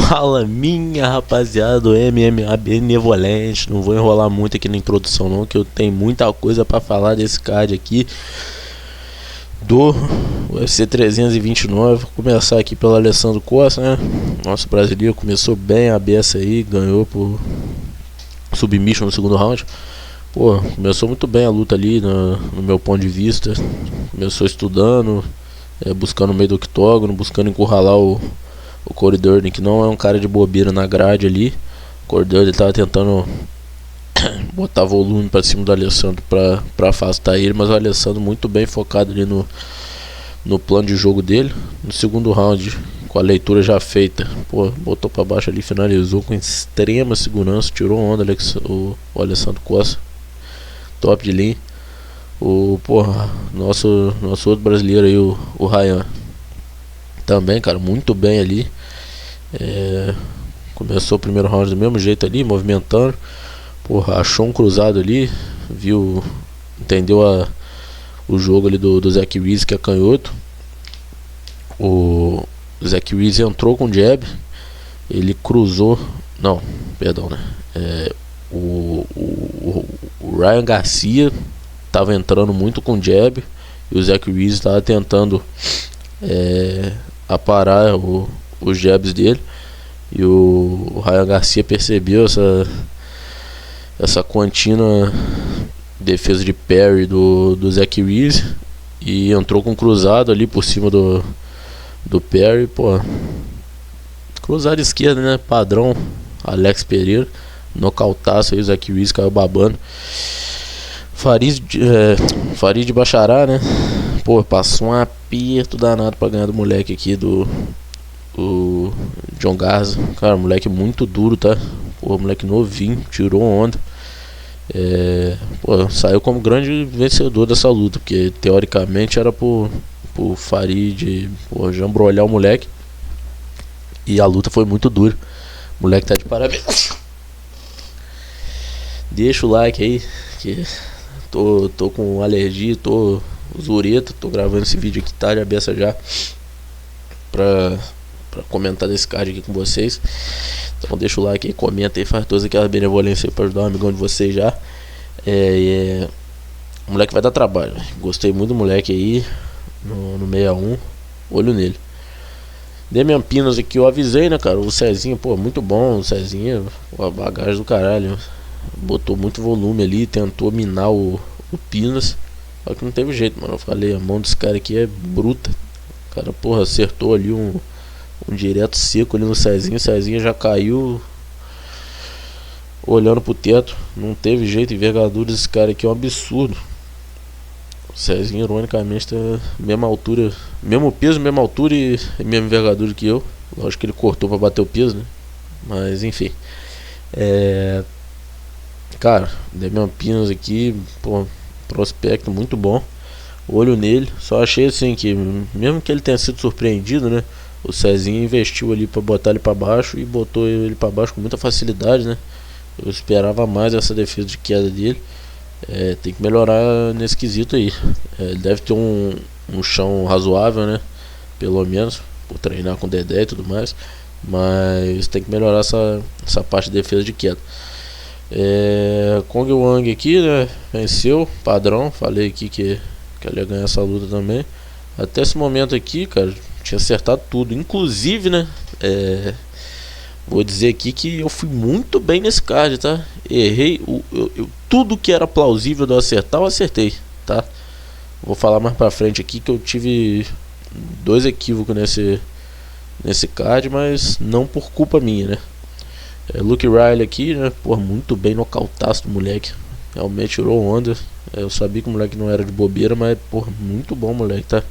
Fala minha rapaziada do MMA Benevolente. Não vou enrolar muito aqui na introdução não, que eu tenho muita coisa pra falar desse card aqui do UFC 329. Vou começar aqui pelo Alessandro Costa, né? Nosso brasileiro começou bem a beça aí, ganhou por submission no segundo round. Pô, começou muito bem a luta ali no meu ponto de vista. Começou estudando, buscando o meio do octógono, buscando encurralar o Corey Durden, que não é um cara de bobeira na grade ali. O Corey Durden tava tentando botar volume pra cima do Alessandro pra afastar ele, mas o Alessandro muito bem focado ali no plano de jogo dele. No segundo round, com a leitura já feita, pô, botou pra baixo ali, finalizou com extrema segurança, tirou onda o Alessandro Costa, top de linha. Nosso outro brasileiro aí, o Ryan, também, cara, muito bem ali. Começou o primeiro round do mesmo jeito ali, movimentando. Porra, achou um cruzado ali, viu, entendeu o jogo ali do Zach Reese, que é canhoto. O Zach Reese entrou com jab, ele cruzou, não, perdão, né? O Ryan Garcia tava entrando muito com jab e o Zach Reese tava tentando aparar os jabs dele, e o Ryan Garcia percebeu essa contínua defesa de parry do Zach Reese e entrou com cruzado ali por cima do parry, pô, cruzado esquerda, né, padrão Alex Pereira, nocautaço aí, o Zach Reese caiu babando. Farid Bachará, né, pô, passou um aperto danado pra ganhar do moleque aqui, o John Garza. Cara, moleque muito duro, tá? Pô, moleque novinho, tirou onda. Saiu como grande vencedor dessa luta, porque teoricamente era pro Farid, jambrolhar o moleque. E a luta foi muito dura. O moleque tá de parabéns. Deixa o like aí, que tô com alergia, tô zureta, tô gravando esse vídeo aqui tarde a beça já pra comentar desse card aqui com vocês. Então deixa o like aí, comenta aí, faz todas aquelas benevolências aí pra ajudar o amigão de vocês já. O moleque vai dar trabalho, véio. Gostei muito do moleque aí no 61, olho nele. Demian Pinos aqui, eu avisei, né, cara, o Cezinha, pô, muito bom o Cezinha, a bagagem do caralho, botou muito volume ali, tentou minar o Pinos, só que não teve jeito, mano. Eu falei, a mão desse cara aqui é bruta. O cara, porra, acertou ali um direto seco ali no Cezinha. O Cezinha já caiu olhando pro teto, não teve jeito. Envergadura desse cara aqui é um absurdo. O Cezinha, ironicamente, tá mesma altura, mesmo peso, mesma altura e mesma envergadura que eu. Lógico que ele cortou pra bater o peso, né? Mas enfim, cara, Demian Pinos aqui, pô, prospecto muito bom, olho nele. Só achei assim que, mesmo que ele tenha sido surpreendido, né, o Cezinha investiu ali pra botar ele pra baixo e botou ele pra baixo com muita facilidade, né. Eu esperava mais essa defesa de queda dele. Tem que melhorar nesse quesito aí. Ele deve ter um chão razoável, né, pelo menos, por treinar com o Dedé e tudo mais, mas tem que melhorar essa parte de defesa de queda. Kong Wang aqui, né, venceu, padrão. Falei aqui que ele ia ganhar essa luta também. Até esse momento aqui, cara, tinha acertado tudo, inclusive, né, vou dizer aqui que eu fui muito bem nesse card, tá? Errei tudo que era plausível de eu acertar, eu acertei, tá? Vou falar mais pra frente aqui que eu tive 2 equívocos nesse card, mas não por culpa minha, né? Luke Riley aqui, né? Pô, muito bem, nocautaço do moleque. Realmente tirou onda. Eu sabia que o moleque não era de bobeira, mas, pô, muito bom o moleque, tá?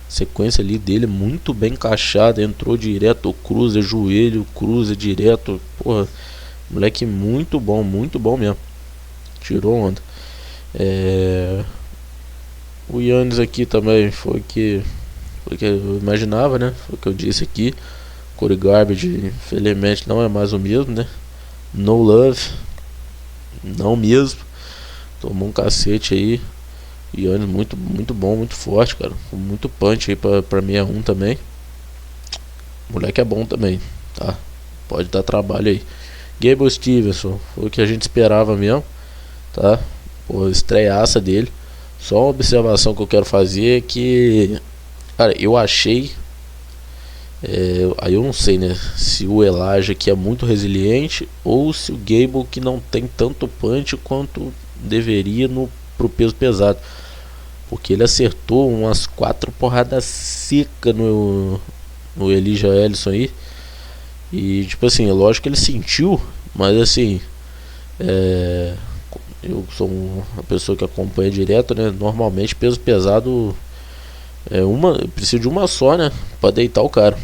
Sequência ali dele muito bem encaixada. Entrou direto, cruza, joelho, cruza direto. Porra, moleque muito bom mesmo. Tirou onda. O Yannis aqui também foi o que eu imaginava, né? Foi o que eu disse aqui. Corey Garbage, infelizmente, não é mais o mesmo, né? No love, não mesmo. Tomou um cacete aí. Yannis muito bom, muito forte, cara. Muito punch aí pra 61 também. O moleque é bom também, tá? pode dar trabalho aí. Gable Stevenson, foi o que a gente esperava mesmo, tá? Pô, estreaça dele. Só uma observação que eu quero fazer é que, cara, eu achei, aí eu não sei, né, se o Elijah que é muito resiliente ou se o Gable que não tem tanto punch quanto deveria pro peso pesado, porque ele acertou umas 4 porradas secas no Elijah Ellison aí. E tipo assim, é lógico que ele sentiu, mas assim, eu sou uma pessoa que acompanha direto, né? Normalmente peso pesado precisa de uma só, né? Pra deitar o cara.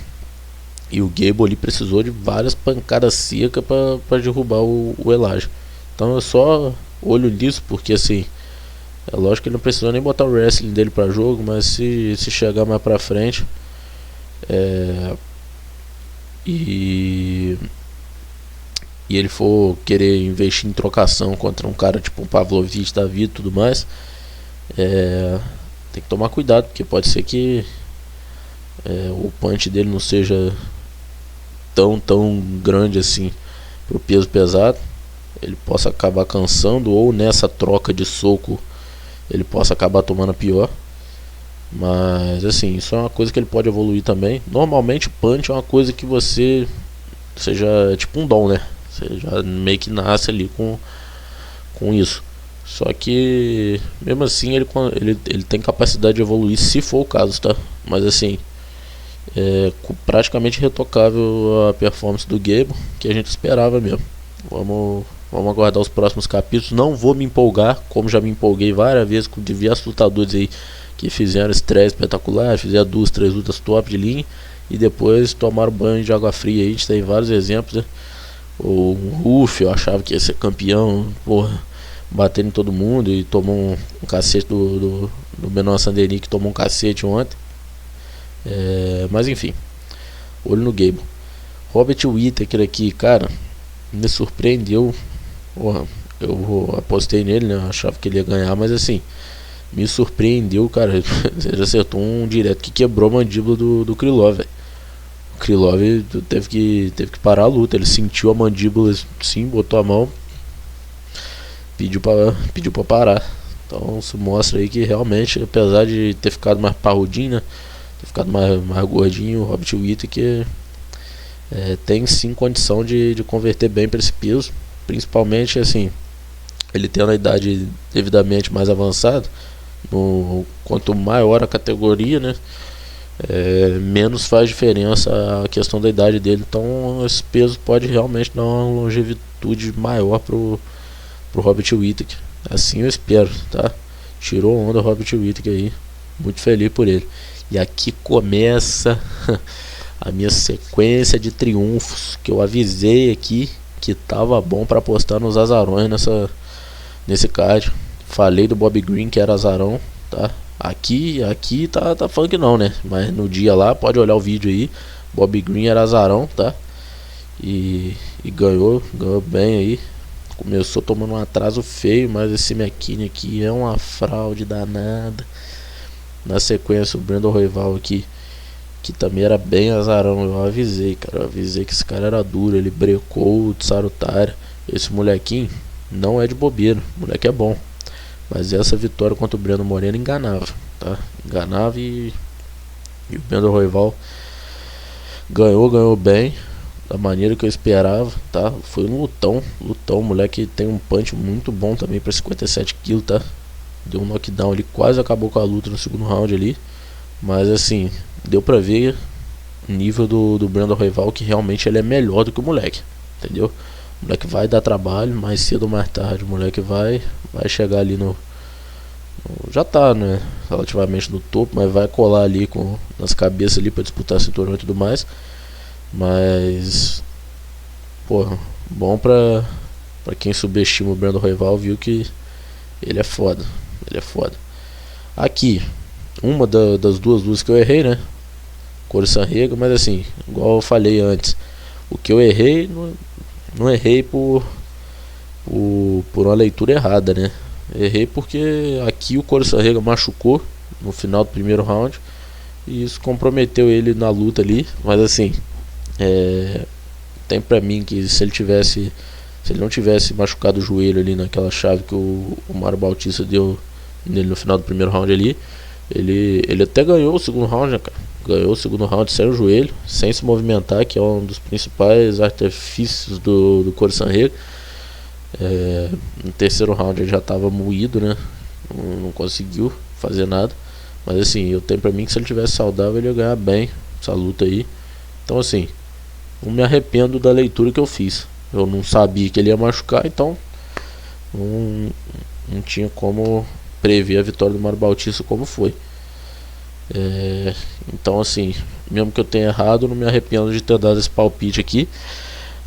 E o Gable ali precisou de várias pancadas secas pra derrubar o Elijah. Então eu só olho nisso, porque assim, é lógico que ele não precisou nem botar o wrestling dele pra jogo, mas se chegar mais pra frente, e ele for querer investir em trocação contra um cara tipo um Pavlovich da vida e tudo mais, tem que tomar cuidado, porque pode ser que o punch dele não seja tão grande assim pro peso pesado. Ele possa acabar cansando, ou nessa troca de soco ele possa acabar tomando a pior. Mas assim, isso é uma coisa que ele pode evoluir também. Normalmente punch é uma coisa que você já é tipo um dom, né? Você já meio que nasce ali com isso. Só que mesmo assim ele tem capacidade de evoluir se for o caso, tá? Mas assim, praticamente retocável a performance do Gable, que a gente esperava mesmo. Vamos aguardar os próximos capítulos. Não vou me empolgar, como já me empolguei várias vezes com diversos lutadores aí que fizeram estreia espetacular, fizeram 2, 3 lutas top de linha e depois tomaram banho de água fria aí. A gente tem vários exemplos, né? O Ruff, eu achava que ia ser campeão, porra, batendo em todo mundo e tomou um cacete do Benoit Sanderi, que tomou um cacete ontem. Mas enfim, olho no Gable. Robert Whittaker aqui, cara, me surpreendeu. Porra, eu apostei nele, né? Eu achava que ele ia ganhar, mas assim, me surpreendeu, cara. Ele acertou um direto que quebrou a mandíbula do Krylov, velho. O Krylov teve que parar a luta. Ele sentiu a mandíbula, sim, botou a mão, pediu pra parar. Então isso mostra aí que realmente, apesar de ter ficado mais parrudinho, né, ter ficado mais gordinho, o Robert Whittaker tem sim condição de converter bem para esse peso. Principalmente assim, ele tendo a idade devidamente mais avançada. Quanto maior a categoria, né, menos faz diferença a questão da idade dele. Então esse peso pode realmente dar uma longevidade maior pro Robert Whittaker. Assim eu espero, tá? Tirou onda o Robert Whittaker aí, muito feliz por ele. E aqui começa a minha sequência de triunfos que eu avisei aqui que tava bom para apostar nos azarões nesse card. Falei do Bob Green que era azarão, tá? Aqui tá falando que não, né? Mas no dia lá, pode olhar o vídeo aí. Bob Green era azarão, tá? E ganhou bem aí. Começou tomando um atraso feio, mas esse McKinney aqui é uma fraude danada. Na sequência, o Brandon Royval aqui, que também era bem azarão. Eu avisei, cara. Eu avisei que esse cara era duro. Ele brecou o Tsarutara. Esse molequinho não é de bobeira. O moleque é bom. Mas essa vitória contra o Breno Moreno enganava, tá? Enganava e o Brandon Royval ganhou bem, da maneira que eu esperava, tá? Foi um lutão. O moleque tem um punch muito bom também para 57 kg, tá? Deu um knockdown, ele quase acabou com a luta no segundo round ali. Mas assim, deu pra ver o nível do Brandon Royval, que realmente ele é melhor do que o moleque, entendeu? O moleque vai dar trabalho, mais cedo ou mais tarde o moleque vai chegar ali já tá, né, relativamente no topo, mas vai colar ali nas cabeças ali pra disputar cinturão e tudo mais. Mas, porra, bom pra quem subestima o Brandon Royval, viu que ele é foda. Aqui, uma das duas luzes que eu errei, né, Corey Sanhagen, mas assim, igual eu falei antes, o que eu errei, não errei por uma leitura errada, né? Errei porque aqui o Corey Sanhagen machucou no final do primeiro round e isso comprometeu ele na luta ali. Mas assim, tem pra mim que se ele não tivesse machucado o joelho ali naquela chave que o Mário Bautista deu nele no final do primeiro round ali, ele até ganhou o segundo round, né, cara? Ganhou o segundo round sem o joelho, sem se movimentar, que é um dos principais artifícios do Corey Sandhagen. No terceiro round ele já estava moído, né? Não conseguiu fazer nada. Mas assim, eu tenho pra mim que se ele tivesse saudável ele ia ganhar bem essa luta aí. Então assim, não me arrependo da leitura que eu fiz. Eu não sabia que ele ia machucar, então não tinha como prever a vitória do Mário Bautista como foi. Então assim, mesmo que eu tenha errado, não me arrependo de ter dado esse palpite aqui.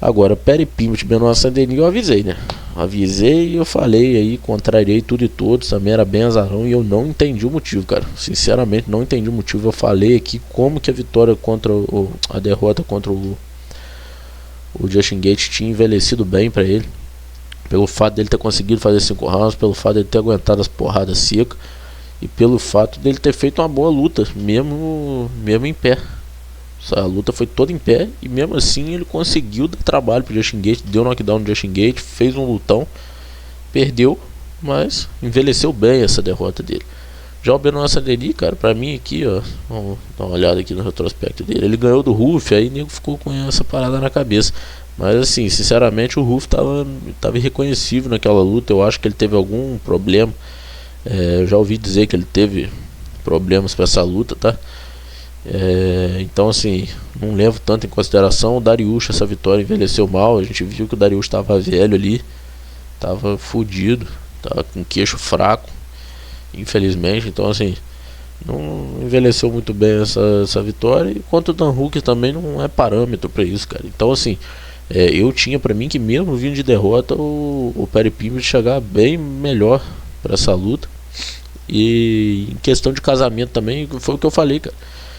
Agora, Perry Pimblett, Benoit Saint-Denis, eu avisei, né? Avisei e eu falei aí, contrariei tudo e todos, também era bem azarão e eu não entendi o motivo, cara. Sinceramente, não entendi o motivo. Eu falei aqui como que a vitória contra a derrota contra o Justin Gaethje tinha envelhecido bem pra ele. Pelo fato dele ter conseguido fazer 5 rounds, pelo fato dele ter aguentado as porradas secas e pelo fato dele ter feito uma boa luta, mesmo em pé. A luta foi toda em pé e mesmo assim ele conseguiu dar trabalho pro Justin Gaethje, deu knockdown no Justin Gaethje, fez um lutão, perdeu, mas envelheceu bem essa derrota dele. Já o Benoit Saint-Denis, cara, pra mim aqui, ó, vamos dar uma olhada aqui no retrospecto dele. Ele ganhou do Ruff, aí o nego ficou com essa parada na cabeça. Mas assim, sinceramente o Ruff tava irreconhecível naquela luta. Eu acho que ele teve algum problema. Eu já ouvi dizer que ele teve problemas pra essa luta, tá? Então assim, não levo tanto em consideração. O Dariush, essa vitória envelheceu mal. A gente viu que o Dariush estava velho ali, estava fudido, estava com queixo fraco, infelizmente. Então assim, não envelheceu muito bem essa vitória. E quanto o Dan Hooker também não é parâmetro para isso, cara. Então assim, eu tinha para mim que mesmo vindo de derrota o Perry Pimblett chegar bem melhor para essa luta. E em questão de casamento também, foi o que eu falei, cara.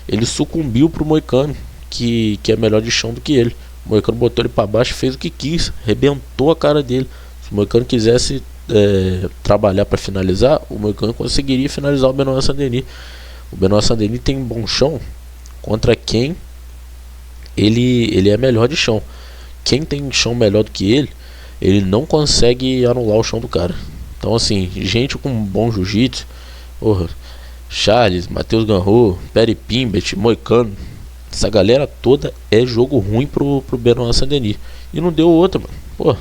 Ele sucumbiu pro Moicano, que é melhor de chão do que ele. O Moicano botou ele pra baixo, fez o que quis, arrebentou a cara dele. Se o Moicano quisesse trabalhar para finalizar, o Moicano conseguiria finalizar o Benoit Saint-Denis. O Benoit Saint-Denis tem bom chão contra quem ele é melhor de chão. Quem tem chão melhor do que ele não consegue anular o chão do cara. Então assim, gente com bom jiu-jitsu, Charles, Matheus Gamrot, Perry Pimblett, Moicano, essa galera toda é jogo ruim pro Benoit Saint-Denis. E não deu outra, mano.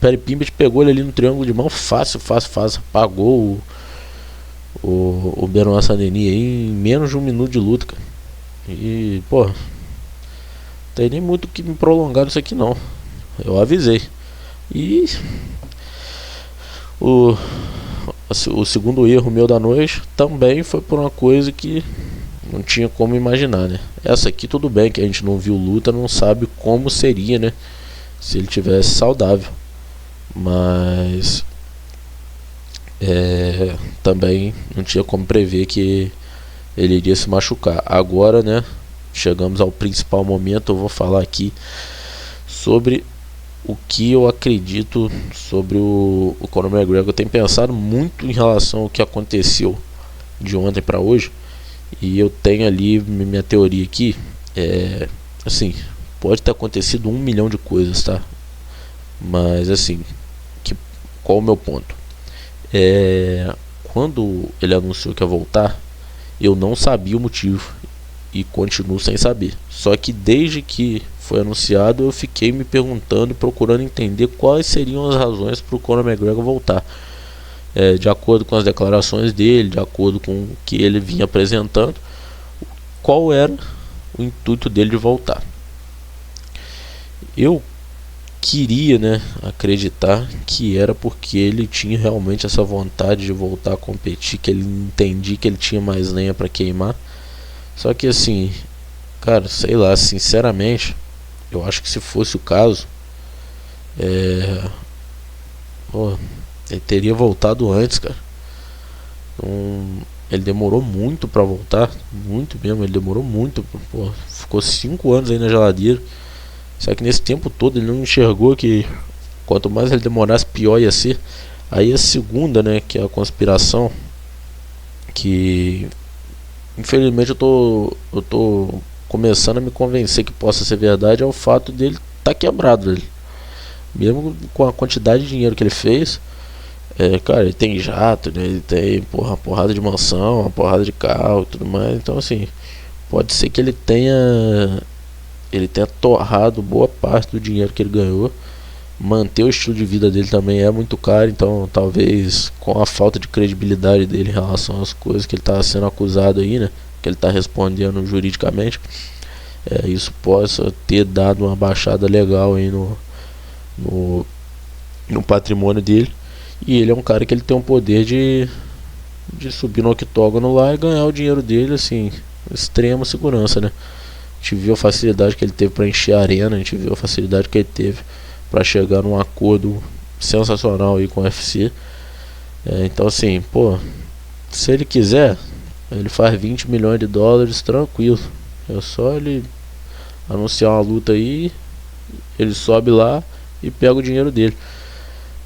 Perry Pimblett pegou ele ali no triângulo de mão, fácil, apagou o Benoit Saint-Denis aí em menos de 1 minuto de luta, cara. E, não tem nem muito que me prolongar nisso aqui não. Eu avisei. E o segundo erro meu da noite também foi por uma coisa que não tinha como imaginar, né? Essa aqui tudo bem que a gente não viu luta, não sabe como seria, né, se ele tivesse saudável. Mas também não tinha como prever que ele iria se machucar. Agora, né, chegamos ao principal momento. Eu vou falar aqui sobre o que eu acredito sobre o Conor McGregor. Eu tenho pensado muito em relação ao que aconteceu de ontem para hoje, e eu tenho ali minha teoria aqui. Assim, pode ter acontecido 1 milhão de coisas, tá? Mas assim, qual o meu ponto? Quando ele anunciou que ia voltar, eu não sabia o motivo e continuo sem saber. Só que desde que foi anunciado, eu fiquei me perguntando e procurando entender quais seriam as razões para o Conor McGregor voltar. De acordo com as declarações dele, de acordo com o que ele vinha apresentando, qual era o intuito dele de voltar. Eu queria, né, acreditar que era porque ele tinha realmente essa vontade de voltar a competir, que ele entendia que ele tinha mais lenha para queimar. Só que assim, cara, sei lá, sinceramente, eu acho que se fosse o caso, ele teria voltado antes, cara. Ele demorou muito pra voltar, muito mesmo, ele demorou muito. Ficou 5 anos aí na geladeira. Só que nesse tempo todo ele não enxergou que quanto mais ele demorasse, pior ia ser. Aí a segunda, né, que é a conspiração, que infelizmente eu tô começando a me convencer que possa ser verdade, é o fato dele tá quebrado, velho. Mesmo com a quantidade de dinheiro que ele fez, cara, ele tem jato, né? Ele tem, porra, uma porrada de mansão, uma porrada de carro e tudo mais. Então, assim, pode ser que ele tenha torrado boa parte do dinheiro que ele ganhou. Manter o estilo de vida dele também é muito caro, então talvez com a falta de credibilidade dele em relação às coisas que ele está sendo acusado aí, né, que ele está respondendo juridicamente, isso possa ter dado uma baixada legal aí no patrimônio dele. E ele é um cara que ele tem um poder de subir no octógono lá e ganhar o dinheiro dele, assim, extrema segurança, né. A gente viu a facilidade que ele teve para encher a arena, a gente viu a facilidade que ele teve para chegar num acordo sensacional aí com o UFC. Então, assim, pô, se ele quiser, ele faz 20 milhões de dólares tranquilo. É só ele anunciar uma luta aí, ele sobe lá e pega o dinheiro dele.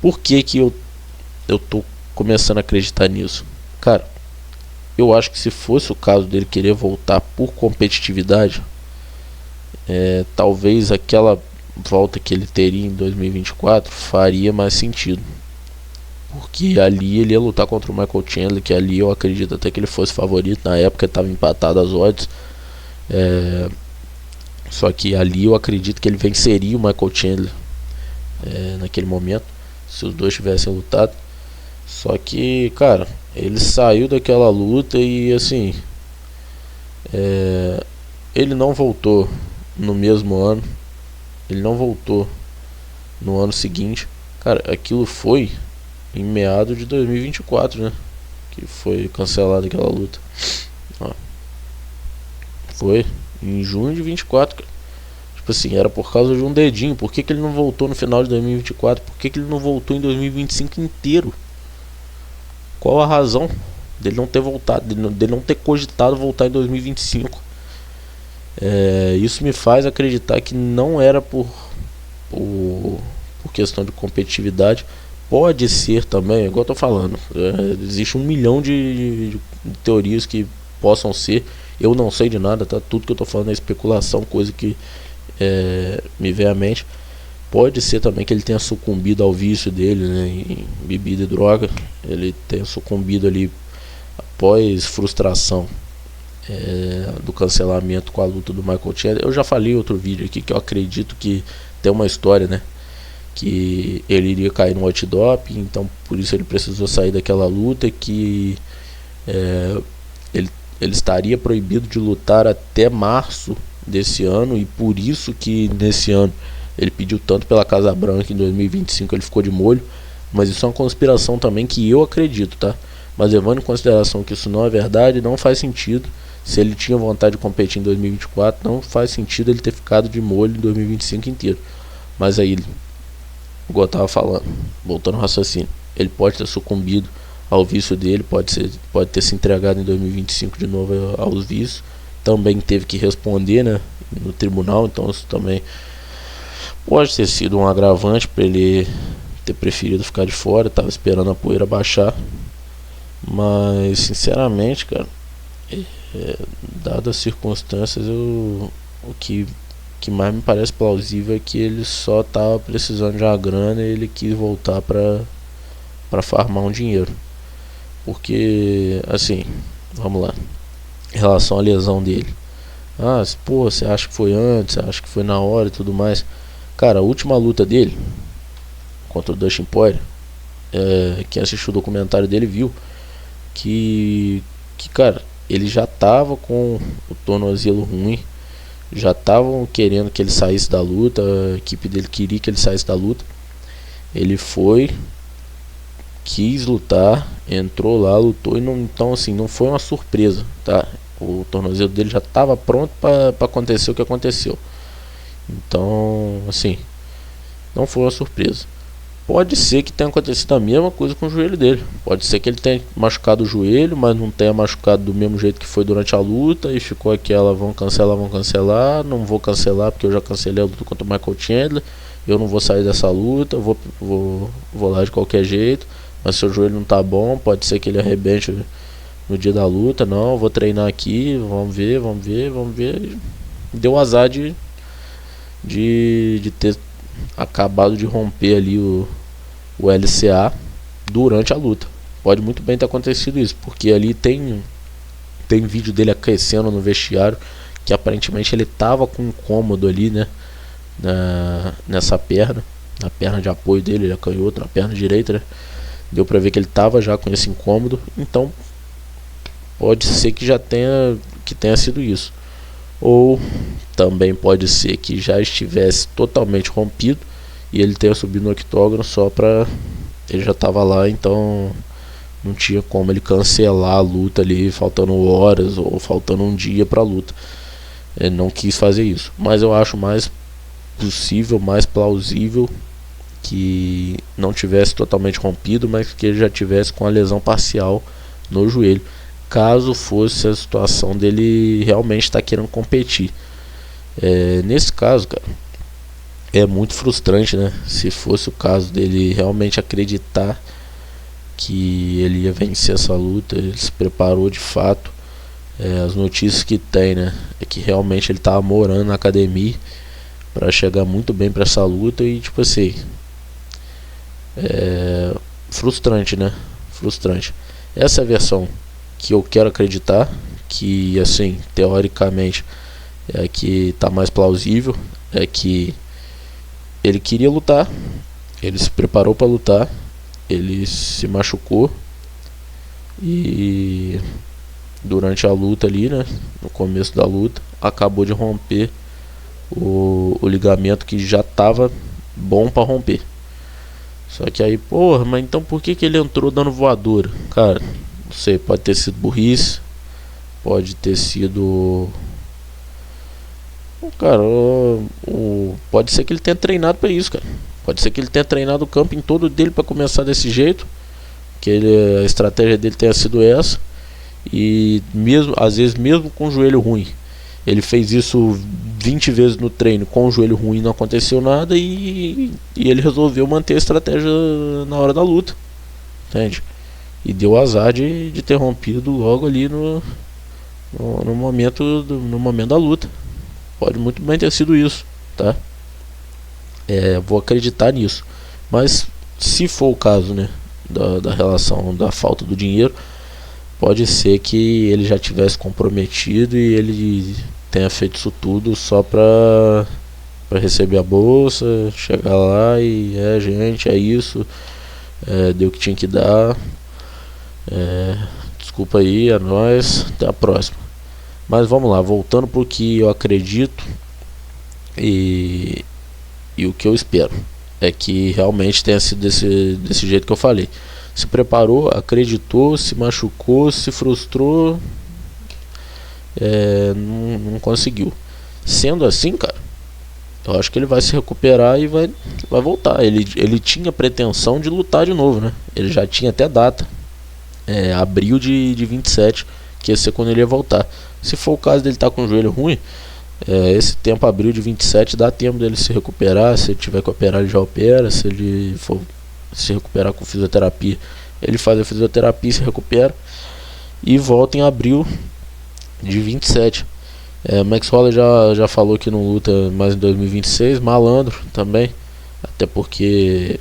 Por que que eu tô começando a acreditar nisso? Cara, eu acho que se fosse o caso dele querer voltar por competitividade, talvez aquela volta que ele teria em 2024 faria mais sentido, porque ali ele ia lutar contra o Michael Chandler, que ali eu acredito até que ele fosse favorito. Na época estava empatado as odds, só que ali eu acredito que ele venceria o Michael Chandler naquele momento, se os dois tivessem lutado. Só que, cara, ele saiu daquela luta e, assim, ele não voltou no mesmo ano, ele não voltou no ano seguinte. Cara, aquilo foi em meados de 2024, né, que foi cancelada aquela luta. Ó, foi em junho de 24, cara. Tipo assim, era por causa de um dedinho. Por que que ele não voltou no final de 2024? Por que que ele não voltou em 2025 inteiro? Qual a razão dele não ter voltado, dele não ter cogitado voltar em 2025? Isso me faz acreditar que não era por questão de competitividade. Pode ser também, igual eu tô falando, existe 1 milhão de teorias que possam ser. Eu não sei de nada, tá? Tudo que eu tô falando é especulação, coisa que me vem à mente. Pode ser também que ele tenha sucumbido ao vício dele, né, em bebida e droga. Ele tenha sucumbido ali após frustração do cancelamento com a luta do Michael Chandler. Eu já falei em outro vídeo aqui que eu acredito que tem uma história, né, que ele iria cair no antidoping, então por isso ele precisou sair daquela luta, que ele estaria proibido de lutar até março desse ano, e por isso que nesse ano ele pediu tanto pela Casa Branca. Em 2025 ele ficou de molho. Mas isso é uma conspiração também que eu acredito, tá? Mas levando em consideração que isso não é verdade, não faz sentido. Se ele tinha vontade de competir em 2024, não faz sentido ele ter ficado de molho em 2025 inteiro. Mas aí, igual eu tava falando, voltando ao raciocínio, ele pode ter sucumbido ao vício dele, pode ter se entregado em 2025 de novo aos vícios. Também teve que responder, né, no tribunal, então isso também pode ter sido um agravante para ele ter preferido ficar de fora. Tava esperando a poeira baixar. Mas sinceramente, cara, dadas as circunstâncias, o que mais me parece plausível é que ele só tava precisando de uma grana e ele quis voltar para farmar um dinheiro. Porque, assim, vamos lá, em relação à lesão dele, pô, você acha que foi antes, você acha que foi na hora e tudo mais. Cara, a última luta dele contra o Dustin Poirier, quem assistiu o documentário dele viu que cara, ele já tava com o tornozelo ruim, já estavam querendo que ele saísse da luta, a equipe dele queria que ele saísse da luta. Ele foi, quis lutar, entrou lá, lutou e não, então assim, não foi uma surpresa, tá? O tornozelo dele já estava pronto para acontecer o que aconteceu. Então, assim, não foi uma surpresa. Pode ser que tenha acontecido a mesma coisa com o joelho dele. Pode ser que ele tenha machucado o joelho, mas não tenha machucado do mesmo jeito que foi durante a luta, e ficou aquela, vão cancelar, não vou cancelar porque eu já cancelei a luta contra o Michael Chandler, eu não vou sair dessa luta, vou lá de qualquer jeito, mas seu joelho não tá bom, pode ser que ele arrebente no dia da luta. Não, vou treinar aqui, vamos ver. Deu azar de de ter acabado de romper ali o LCA durante a luta. Pode muito bem ter acontecido isso, porque ali tem vídeo dele aquecendo no vestiário, que aparentemente ele tava com um incômodo ali, né, nessa perna, na perna de apoio dele, ele é canhoto, na perna direita, né? Deu pra ver que ele tava já com esse incômodo, então pode ser que tenha sido isso. Ou também pode ser que já estivesse totalmente rompido e ele tenha subido no octógono só pra... Ele já tava lá, então não tinha como ele cancelar a luta ali faltando horas ou faltando um dia pra luta. Ele não quis fazer isso, mas eu acho mais possível, mais plausível que não tivesse totalmente rompido, mas que ele já tivesse com a lesão parcial no joelho, caso fosse a situação dele realmente estar querendo competir. Nesse caso, cara, é muito frustrante, né? Se fosse o caso dele realmente acreditar que ele ia vencer essa luta, ele se preparou de fato. As notícias que tem, né, é que realmente ele estava morando na academia para chegar muito bem para essa luta e tipo assim, frustrante, né? Frustrante. Essa é a versão que eu quero acreditar, que assim, teoricamente é que tá mais plausível, é que ele queria lutar, ele se preparou para lutar, ele se machucou e durante a luta ali, né, no começo da luta, acabou de romper o ligamento que já tava bom para romper. Só que aí, porra, mas então por que ele entrou dando voadora? Cara, não sei, pode ter sido burrice, pode ter sido... Cara, pode ser que ele tenha treinado para isso, cara. Pode ser que ele tenha treinado o camping todo dele para começar desse jeito, que a estratégia dele tenha sido essa. E mesmo, às vezes mesmo com o joelho ruim, ele fez isso 20 vezes no treino com o joelho ruim, não aconteceu nada e ele resolveu manter a estratégia na hora da luta, entende? E deu azar de ter rompido logo ali no momento da luta. Pode muito bem ter sido isso, tá? Vou acreditar nisso. Mas se for o caso, né, da relação da falta do dinheiro, pode ser que ele já tivesse comprometido e ele tenha feito isso tudo só pra receber a bolsa, chegar lá e gente, é isso, deu o que tinha que dar, desculpa aí, é nóis, até a próxima. Mas vamos lá, voltando pro que eu acredito e o que eu espero é que realmente tenha sido desse jeito que eu falei. Se preparou, acreditou, se machucou, se frustrou, não conseguiu. Sendo assim, cara, eu acho que ele vai se recuperar e vai voltar. Ele tinha pretensão de lutar de novo, né? Ele já tinha até data, abril de 27, que ia ser quando ele ia voltar. Se for o caso dele estar com o joelho ruim, esse tempo, abril de 27, dá tempo dele se recuperar. Se ele tiver que operar, ele já opera. Se ele for se recuperar com fisioterapia, ele faz a fisioterapia, se recupera e volta em abril de 27. Max Holloway já falou que não luta mais em 2026, malandro também, até porque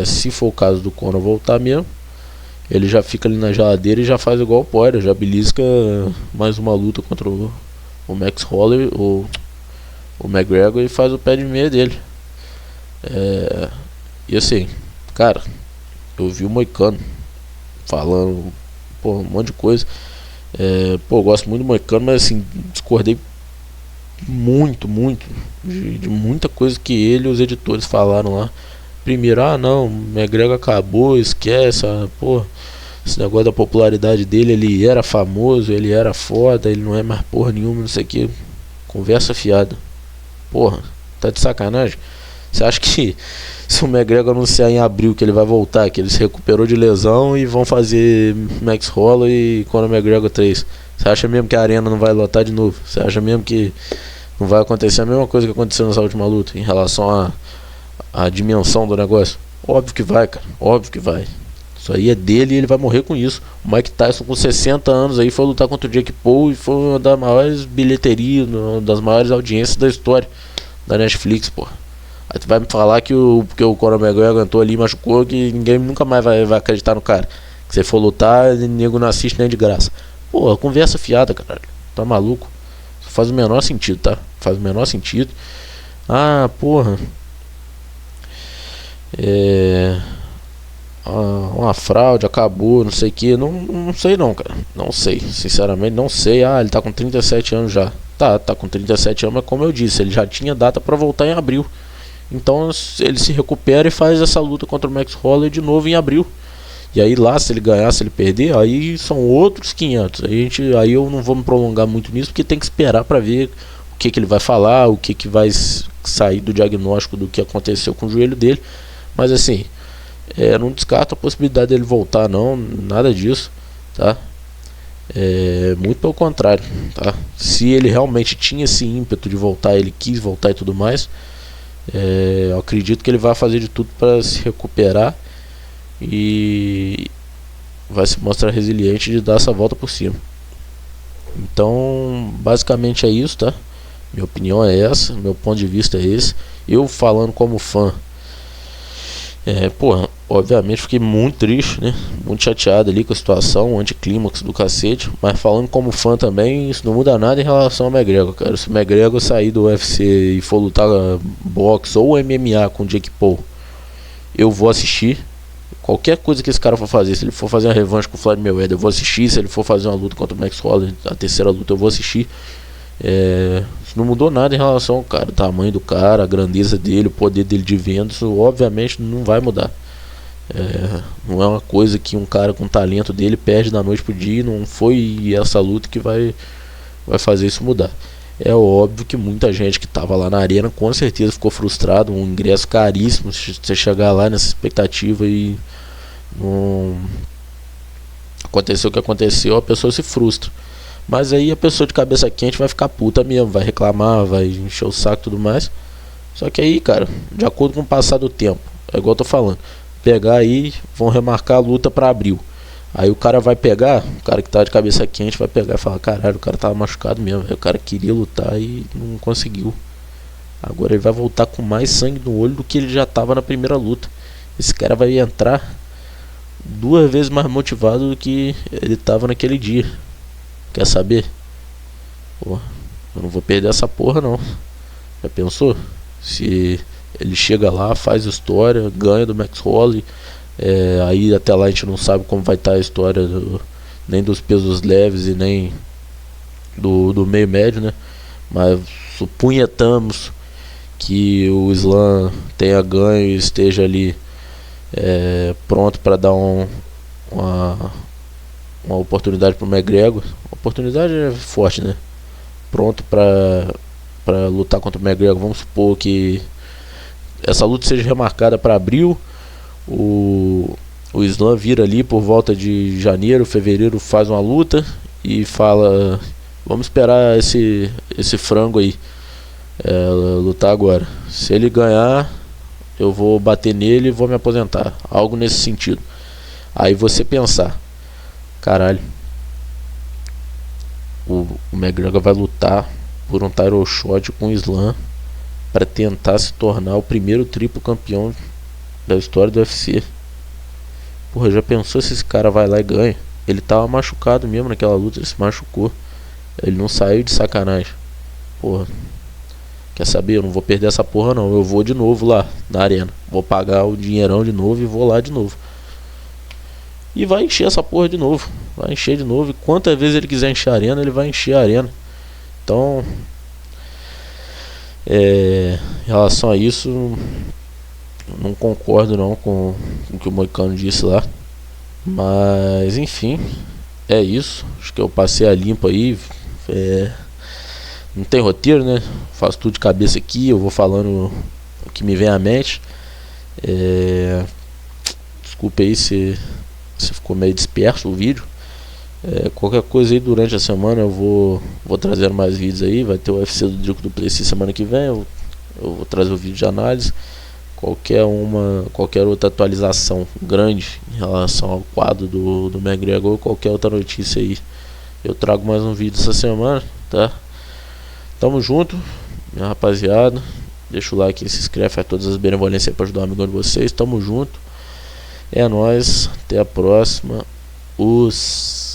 se for o caso do Conor voltar mesmo, ele já fica ali na geladeira e já faz igual o Poirier, já belisca mais uma luta contra o Max Holloway, o McGregor, e faz o pé de meia dele. E assim, cara, eu vi o Moicano falando um monte de coisa. Eu gosto muito do Moicano, mas assim, discordei muito de muita coisa que ele e os editores falaram lá. Primeiro, não, o McGregor acabou, esquece, esse negócio da popularidade dele, ele era famoso, ele era foda, ele não é mais porra nenhuma, não sei o que. Conversa fiada. Porra, tá de sacanagem? Você acha que se o McGregor anunciar em abril que ele vai voltar, que ele se recuperou de lesão e vão fazer Max Holloway e Conor McGregor 3, você acha mesmo que a arena não vai lotar de novo? Você acha mesmo que não vai acontecer a mesma coisa que aconteceu nessa última luta em relação à dimensão do negócio? Óbvio que vai, cara, óbvio que vai. Isso aí é dele e ele vai morrer com isso. O Mike Tyson com 60 anos aí foi lutar contra o Jake Paul e foi uma das maiores bilheterias, uma das maiores audiências da história. da Netflix, pô. Aí tu vai me falar que o Conor McGregor aguentou ali e machucou, que ninguém nunca mais vai acreditar no cara. Que você for lutar, o nego não assiste nem de graça. Pô, conversa fiada, caralho. Tá maluco? Isso faz o menor sentido, tá? Faz o menor sentido. Ah, porra. Uma fraude, acabou, não sei o que. Não sei não, cara. Não sei, sinceramente não sei. Ah, ele tá com 37 anos já. Tá com 37 anos, mas como eu disse, ele já tinha data pra voltar em abril. Então ele se recupera e faz essa luta contra o Max Holloway de novo em abril. E aí lá, se ele ganhar, se ele perder, aí são outros 500. Aí eu não vou me prolongar muito nisso, porque tem que esperar pra ver o que ele vai falar, o que vai sair do diagnóstico do que aconteceu com o joelho dele. Mas assim, não descarto a possibilidade dele voltar não, nada disso, tá? Muito pelo contrário, tá? Se ele realmente tinha esse ímpeto de voltar, ele quis voltar e tudo mais, eu acredito que ele vai fazer de tudo para se recuperar e vai se mostrar resiliente de dar essa volta por cima. Então, basicamente é isso, tá? Minha opinião é essa, meu ponto de vista é esse. Eu falando como fã, porra, obviamente fiquei muito triste, né? Muito chateado ali com a situação, o anticlímax do cacete. Mas falando como fã também, isso não muda nada em relação ao McGregor, cara. Se o McGregor sair do UFC e for lutar boxe ou MMA com o Jake Paul, eu vou assistir. Qualquer coisa que esse cara for fazer, se ele for fazer uma revanche com o Floyd Mayweather, eu vou assistir. Se ele for fazer uma luta contra o Max Holloway, a terceira luta, eu vou assistir. Isso não mudou nada em relação ao cara, o tamanho do cara, a grandeza dele, o poder dele de venda. Isso obviamente não vai mudar. Não é uma coisa que um cara com talento dele perde da noite pro dia. Não foi essa luta que vai fazer isso mudar. É óbvio que muita gente que estava lá na arena com certeza ficou frustrado. Um ingresso caríssimo, você chegar lá nessa expectativa e não aconteceu o que aconteceu, a pessoa se frustra. Mas aí a pessoa de cabeça quente vai ficar puta mesmo, vai reclamar, vai encher o saco e tudo mais. Só que aí, cara, de acordo com o passar do tempo, é igual eu tô falando, pegar aí, vão remarcar a luta pra abril. Aí o cara vai pegar, o cara que tá de cabeça quente vai pegar e falar: caralho, o cara tava machucado mesmo, o cara queria lutar e não conseguiu. Agora ele vai voltar com mais sangue no olho do que ele já tava na primeira luta. Esse cara vai entrar 2 vezes mais motivado do que ele tava naquele dia. Quer saber? Pô, eu não vou perder essa porra não. Já pensou? Se ele chega lá, faz história, ganha do Max Holloway, aí até lá a gente não sabe como vai estar a história nem dos pesos leves e nem do meio médio, né? Mas supunhetamos que o Islam tenha ganho e esteja ali pronto para dar uma oportunidade para o McGregor. Oportunidade é forte, né? Pronto para lutar contra o McGregor. Vamos supor que essa luta seja remarcada para abril. O Islam vira ali por volta de janeiro, fevereiro, faz uma luta e fala: vamos esperar esse frango aí lutar agora. Se ele ganhar, eu vou bater nele e vou me aposentar. Algo nesse sentido. Aí você pensar: caralho, o McGregor vai lutar por um title shot com o Islam para tentar se tornar o primeiro triplo campeão da história do UFC. Porra, já pensou se esse cara vai lá e ganha? Ele tava machucado mesmo naquela luta, ele se machucou. Ele não saiu de sacanagem. Porra, quer saber? Eu não vou perder essa porra não. Eu vou de novo lá na arena. Vou pagar o dinheirão de novo e vou lá de novo. E vai encher essa porra de novo. Vai encher de novo. E quantas vezes ele quiser encher a arena, ele vai encher a arena. Então, em relação a isso, não concordo não com o que o Moicano disse lá. Mas enfim, é isso. Acho que eu passei a limpo aí. Não tem roteiro, né? Faço tudo de cabeça aqui. Eu vou falando o que me vem à mente. Desculpa aí se ficou meio disperso o vídeo. Qualquer coisa aí durante a semana eu vou trazendo mais vídeos aí. Vai ter o UFC do Drico do Plessis semana que vem. Eu vou trazer o vídeo de análise. Qualquer outra atualização grande em relação ao quadro do McGregor ou qualquer outra notícia aí, eu trago mais um vídeo essa semana, tá? Tamo junto, minha rapaziada. Deixa o like, se inscreve, faz todas as benevolências para ajudar o amigo de vocês. Tamo junto. É nóis. Até a próxima. Os